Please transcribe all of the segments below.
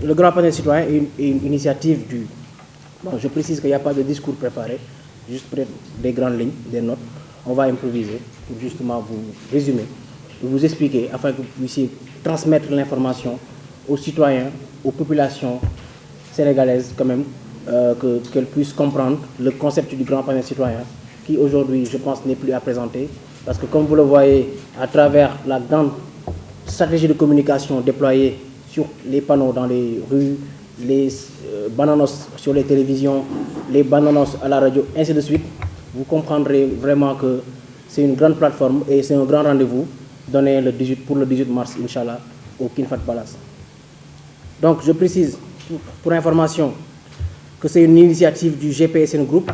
Le grand panel citoyen est une initiative du... Bon, je précise qu'il n'y a pas de discours préparé, juste peut-être des grandes lignes, des notes. On va improviser pour justement vous résumer, vous expliquer, afin que vous puissiez transmettre l'information aux citoyens, aux populations sénégalaises quand même, qu'elles puissent comprendre le concept du grand panel citoyen, qui aujourd'hui, je pense, n'est plus à présenter. Parce que comme vous le voyez, à travers la grande stratégie de communication déployée sur les panneaux dans les rues, les bananos sur les télévisions, les bananos à la radio, ainsi de suite, vous comprendrez vraiment que c'est une grande plateforme et c'est un grand rendez-vous donné pour le 18 mars, Inch'Allah, au King Fahd Palace. Donc, je précise, pour information, que c'est une initiative du GPSN Group,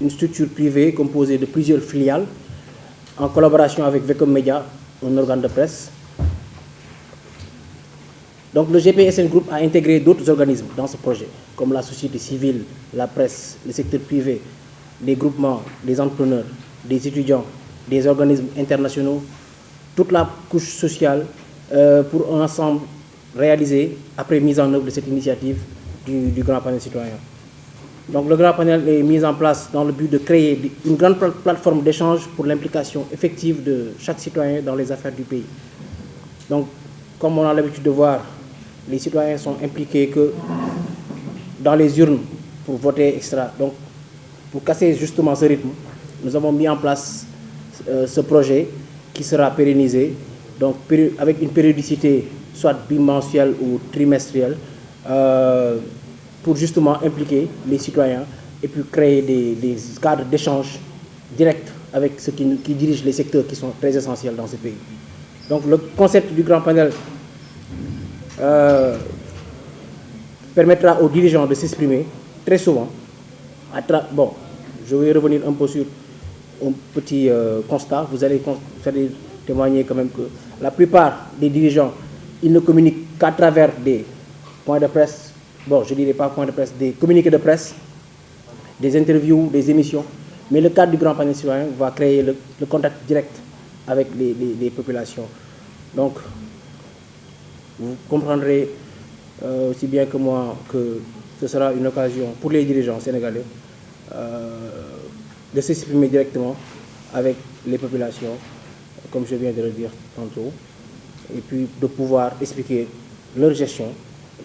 une structure privée composée de plusieurs filiales, en collaboration avec Vecom Media, un organe de presse. Donc le GPSN Group a intégré d'autres organismes dans ce projet, comme la société civile, la presse, le secteur privé, les groupements, les entrepreneurs, des étudiants, des organismes internationaux, toute la couche sociale pour un ensemble réalisé après mise en œuvre de cette initiative du Grand Panel citoyen. Donc le Grand Panel est mis en place dans le but de créer une grande plateforme d'échange pour l'implication effective de chaque citoyen dans les affaires du pays. Donc, comme on a l'habitude de voir, les citoyens sont impliqués que dans les urnes pour voter, etc. Donc, pour casser justement ce rythme, nous avons mis en place ce projet qui sera pérennisé, donc avec une périodicité soit bimensuelle ou trimestrielle, pour justement impliquer les citoyens et puis créer des cadres d'échange direct avec ceux qui dirigent les secteurs qui sont très essentiels dans ce pays. Donc le concept du grand panel permettra aux dirigeants de s'exprimer très souvent. Bon, je vais revenir un peu sur un petit constat. Vous allez témoigner quand même que la plupart des dirigeants, ils ne communiquent qu'à travers des points de presse. Bon, je ne dirais pas points de presse, des communiqués de presse, des interviews, des émissions. Mais le cadre du grand panel citoyen va créer le contact direct avec les populations. Donc, vous comprendrez aussi bien que moi que ce sera une occasion pour les dirigeants sénégalais de s'exprimer directement avec les populations, comme je viens de le dire tantôt, et puis de pouvoir expliquer leur gestion,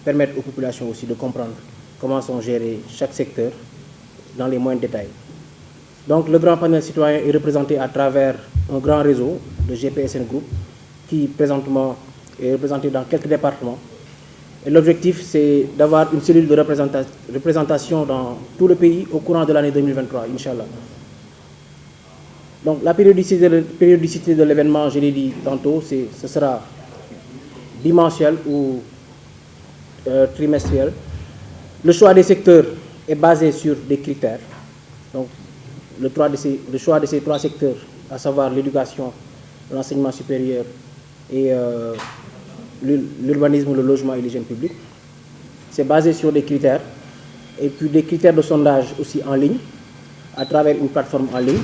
permettre aux populations aussi de comprendre comment sont gérés chaque secteur dans les moindres détails. Donc le grand panel citoyen est représenté à travers un grand réseau de GPSN Group qui présentement est représenté dans quelques départements. Et l'objectif, c'est d'avoir une cellule de représentation dans tout le pays au courant de l'année 2023, Inch'Allah. Donc la périodicité de l'événement, je l'ai dit tantôt, ce sera bimensuel ou trimestriel. Le choix des secteurs est basé sur des critères. Donc le choix de ces trois secteurs, à savoir l'éducation, l'enseignement supérieur et l'urbanisme, le logement et l'hygiène publique, c'est basé sur des critères et puis des critères de sondage aussi en ligne, à travers une plateforme en ligne.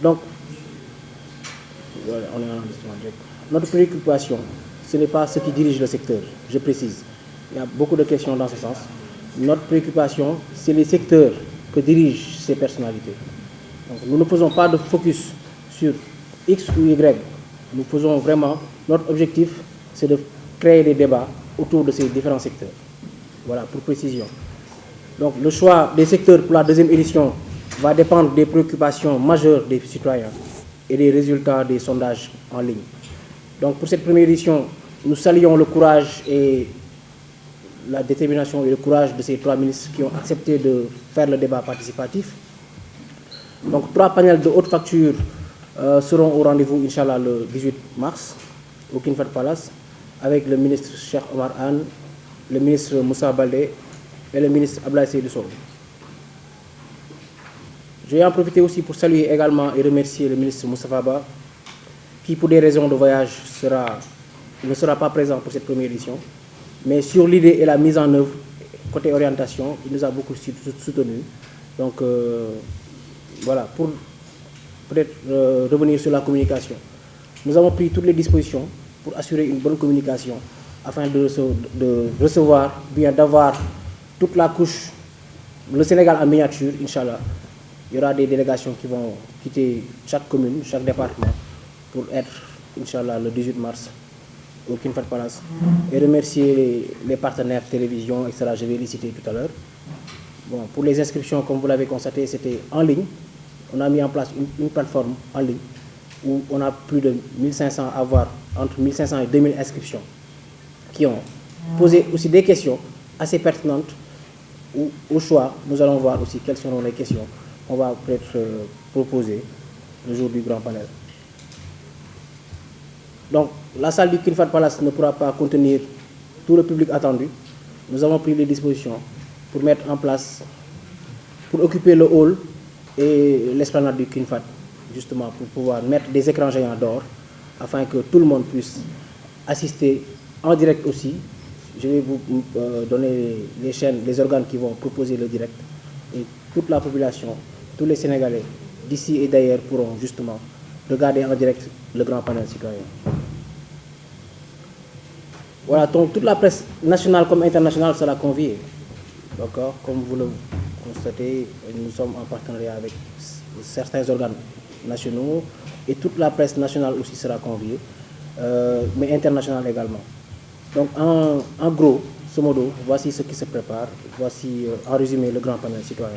Donc, voilà, on est en enregistrement direct. Notre préoccupation, ce n'est pas ceux qui dirigent le secteur, je précise. Il y a beaucoup de questions dans ce sens. Notre préoccupation, c'est les secteurs que dirigent ces personnalités. Donc, nous ne faisons pas de focus sur X ou Y. Nous faisons vraiment, notre objectif, c'est de créer des débats autour de ces différents secteurs. Voilà, pour précision. Donc, le choix des secteurs pour la deuxième édition va dépendre des préoccupations majeures des citoyens et des résultats des sondages en ligne. Donc, pour cette première édition, nous saluons le courage et la détermination et le courage de ces trois ministres qui ont accepté de faire le débat participatif. Donc, trois panels de haute facture seront au rendez-vous, Inch'Allah, le 18 mars, au King Fahd Palace, avec le ministre Cheikh Omar Anne, le ministre Moussa Baldé et le ministre Abdoulaye Seydou Sow. Je vais en profiter aussi pour saluer également et remercier le ministre Moustapha Ba, qui pour des raisons de voyage ne sera pas présent pour cette première édition. Mais sur l'idée et la mise en œuvre, côté orientation, il nous a beaucoup soutenu. Donc voilà, pour peut-être revenir sur la communication. Nous avons pris toutes les dispositions pour assurer une bonne communication afin de recevoir, bien d'avoir toute la couche, le Sénégal en miniature, Inch'Allah. Il y aura des délégations qui vont quitter chaque commune, chaque département pour être, Inch'Allah, le 18 mars au King Fahd Palace. Et remercier les partenaires télévision, etc. Je vais les citer tout à l'heure. Bon, pour les inscriptions, comme vous l'avez constaté, c'était en ligne. On a mis en place une plateforme en ligne où on a plus de 1500 à avoir, entre 1500 et 2000 inscriptions qui ont posé aussi des questions assez pertinentes où, au choix, nous allons voir aussi quelles seront les questions qu'on va peut-être proposer le jour du grand panel. Donc, la salle du King Fahd Palace ne pourra pas contenir tout le public attendu. Nous avons pris les dispositions pour mettre en place, pour occuper le hall et l'esplanade du King Fahd, justement pour pouvoir mettre des écrans géants d'or afin que tout le monde puisse assister en direct aussi. Je vais vous donner les chaînes, les organes qui vont proposer le direct et toute la population, tous les Sénégalais d'ici et d'ailleurs pourront justement regarder en direct le grand panel citoyen. Voilà, donc toute la presse nationale comme internationale sera conviée. D'accord, comme vous le constatez, nous sommes en partenariat avec certains organes nationaux et toute la presse nationale aussi sera conviée, mais internationale également. Donc en gros, ce modo, voici ce qui se prépare, voici en résumé le grand panel citoyen.